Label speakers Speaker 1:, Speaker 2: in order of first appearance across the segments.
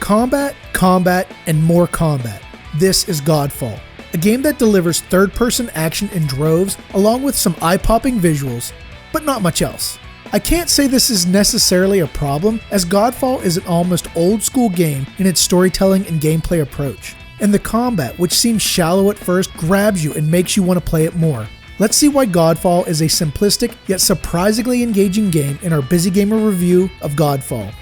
Speaker 1: Combat, combat, and more combat. This is Godfall, a game that delivers third-person action in droves along with some eye-popping visuals, but not much else. I can't say this is necessarily a problem, as Godfall is an almost old-school game in its storytelling and gameplay approach, and the combat, which seems shallow at first, grabs you and makes you want to play it more. Let's see why Godfall is a simplistic yet surprisingly engaging game in our Busy Gamer review of Godfall.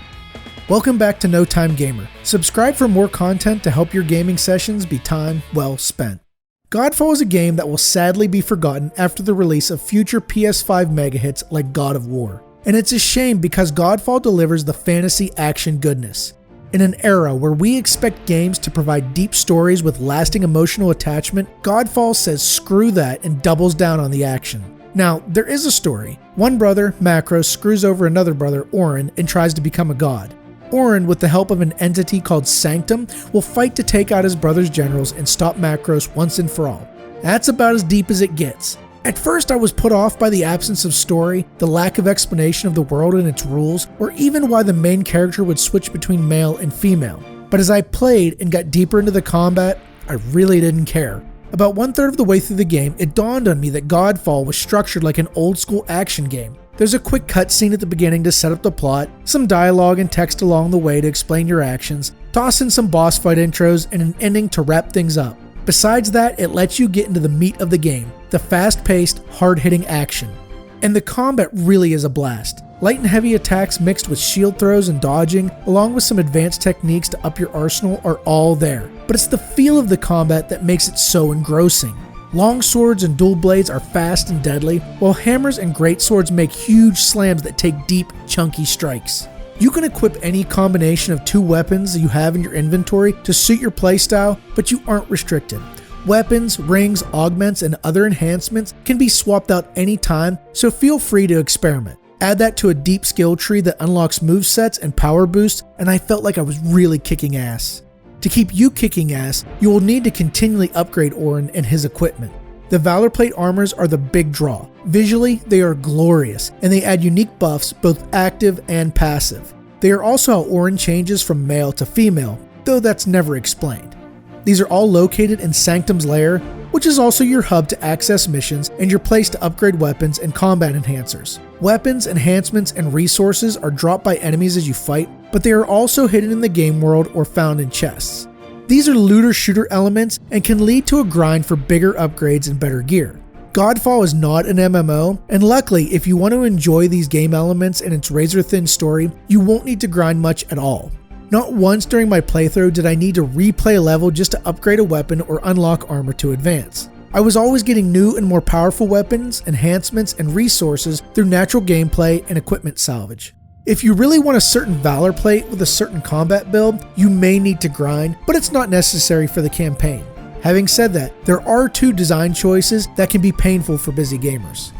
Speaker 1: Welcome back to No Time Gamer. Subscribe for more content to help your gaming sessions be time well spent. Godfall is a game that will sadly be forgotten after the release of future PS5 mega hits like God of War. And it's a shame because Godfall delivers the fantasy action goodness. In an era where we expect games to provide deep stories with lasting emotional attachment, Godfall says screw that and doubles down on the action. Now, there is a story. One brother, Macros, screws over another brother, Orin, and tries to become a god. Orin, with the help of an entity called Sanctum, will fight to take out his brother's generals and stop Macros once and for all. That's about as deep as it gets. At first I was put off by the absence of story, the lack of explanation of the world and its rules, or even why the main character would switch between male and female. But as I played and got deeper into the combat, I really didn't care. About 1/3 of the way through the game, it dawned on me that Godfall was structured like an old school action game. There's a quick cutscene at the beginning to set up the plot, some dialogue and text along the way to explain your actions, toss in some boss fight intros, and an ending to wrap things up. Besides that, it lets you get into the meat of the game, the fast-paced, hard-hitting action. And the combat really is a blast. Light and heavy attacks mixed with shield throws and dodging, along with some advanced techniques to up your arsenal, are all there. But it's the feel of the combat that makes it so engrossing. Long swords and dual blades are fast and deadly, while hammers and greatswords make huge slams that take deep, chunky strikes. You can equip any combination of 2 weapons you have in your inventory to suit your playstyle, but you aren't restricted. Weapons, rings, augments, and other enhancements can be swapped out anytime, so feel free to experiment. Add that to a deep skill tree that unlocks movesets and power boosts, and I felt like I was really kicking ass. To keep you kicking ass, you will need to continually upgrade Orin and his equipment. The Valorplate armors are the big draw. Visually, they are glorious, and they add unique buffs, both active and passive. They are also how Orin changes from male to female, though that's never explained. These are all located in Sanctum's lair, which is also your hub to access missions and your place to upgrade weapons and combat enhancers. Weapons, enhancements, and resources are dropped by enemies as you fight, but they are also hidden in the game world or found in chests. These are looter-shooter elements and can lead to a grind for bigger upgrades and better gear. Godfall is not an MMO, and luckily, if you want to enjoy these game elements and its razor-thin story, you won't need to grind much at all. Not once during my playthrough did I need to replay a level just to upgrade a weapon or unlock armor to advance. I was always getting new and more powerful weapons, enhancements, and resources through natural gameplay and equipment salvage. If you really want a certain Valorplate with a certain combat build, you may need to grind, but it's not necessary for the campaign. Having said that, there are 2 design choices that can be painful for busy gamers.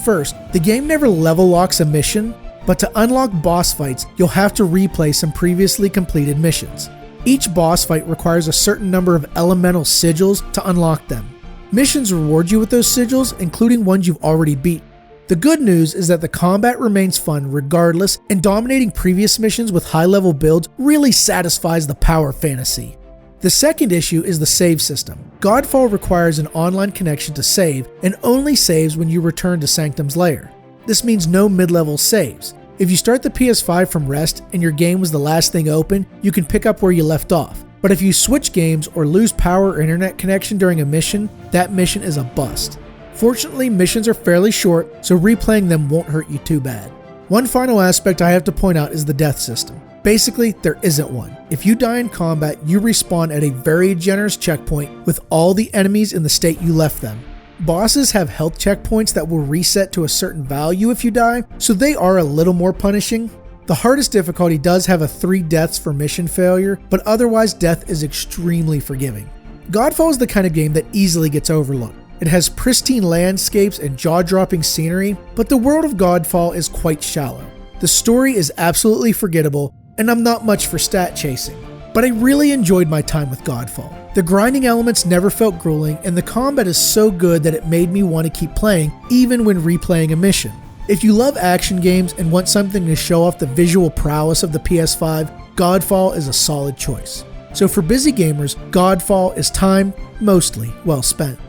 Speaker 1: First, the game never level locks a mission, but to unlock boss fights, you'll have to replay some previously completed missions. Each boss fight requires a certain number of elemental sigils to unlock them. Missions reward you with those sigils, including ones you've already beat. The good news is that the combat remains fun regardless, and dominating previous missions with high-level builds really satisfies the power fantasy. The second issue is the save system. Godfall requires an online connection to save, and only saves when you return to Sanctum's lair. This means no mid-level saves. If you start the PS5 from rest and your game was the last thing open, you can pick up where you left off. But if you switch games or lose power or internet connection during a mission, that mission is a bust. Fortunately, missions are fairly short, so replaying them won't hurt you too bad. One final aspect I have to point out is the death system. Basically, there isn't one. If you die in combat, you respawn at a very generous checkpoint with all the enemies in the state you left them. Bosses have health checkpoints that will reset to a certain value if you die, so they are a little more punishing. The hardest difficulty does have a 3 deaths for mission failure, but otherwise death is extremely forgiving. Godfall is the kind of game that easily gets overlooked. It has pristine landscapes and jaw-dropping scenery, but the world of Godfall is quite shallow. The story is absolutely forgettable, and I'm not much for stat chasing. But I really enjoyed my time with Godfall. The grinding elements never felt grueling, and the combat is so good that it made me want to keep playing even when replaying a mission. If you love action games and want something to show off the visual prowess of the PS5, Godfall is a solid choice. So for busy gamers, Godfall is time mostly well spent.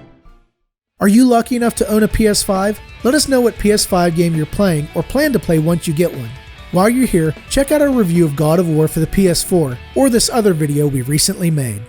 Speaker 1: Are you lucky enough to own a PS5? Let us know what PS5 game you're playing or plan to play once you get one. While you're here, check out our review of God of War for the PS4 or this other video we recently made.